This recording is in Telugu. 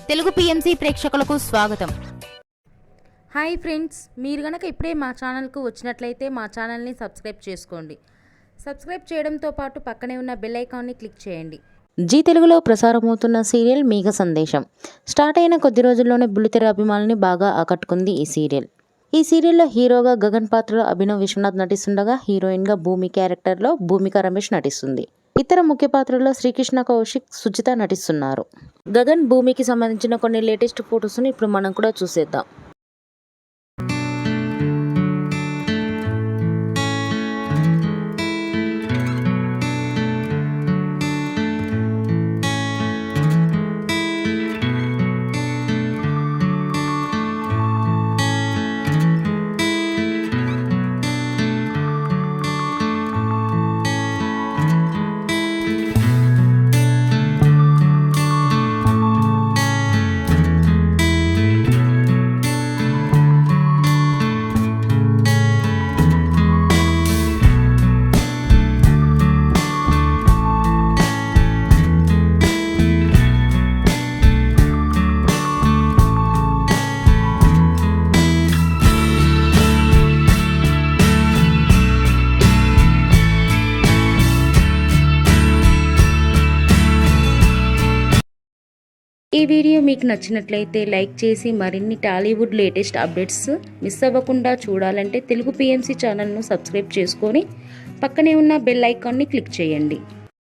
తెలుగు పిఎంసి ప్రేక్షకులకు స్వాగతం. హాయ్ ఫ్రెండ్స్, మీరు గనక ఇప్పుడే మా ఛానల్కు వచ్చినట్లయితే మా ఛానల్ని సబ్స్క్రైబ్ చేసుకోండి. సబ్స్క్రైబ్ చేయడంతో పాటు పక్కనే ఉన్న బెల్ ఐకాన్ని క్లిక్ చేయండి. జీ తెలుగులో ప్రసారమవుతున్న సీరియల్ మేఘ సందేశం స్టార్ట్ అయిన కొద్ది రోజుల్లోనే బుల్లితెర అభిమానుల్ని బాగా ఆకట్టుకుంది ఈ సీరియల్. ఈ సీరియల్లో హీరోగా గగన్ పాత్రలో అభినవ్ విశ్వనాథ్ నటిస్తుండగా హీరోయిన్గా భూమి క్యారెక్టర్లో భూమిక రమేష్ నటిస్తుంది. ఇతర ముఖ్య పాత్రల్లో శ్రీకృష్ణ కౌశిక్, సుజిత నటిస్తున్నారు. గగన్ భూమికి సంబంధించిన కొన్ని లేటెస్ట్ ఫొటోస్ని ఇప్పుడు మనం కూడా చూసేద్దాం. ఈ వీడియో మీకు నచ్చినట్లయితే లైక్ చేసి మరిన్ని టాలీవుడ్ లేటెస్ట్ అప్డేట్స్ మిస్ అవ్వకుండా చూడాలంటే తెలుగు పిఎంసి ఛానల్ను సబ్స్క్రైబ్ చేసుకొని పక్కనే ఉన్న బెల్ ఐకాన్ని క్లిక్ చేయండి.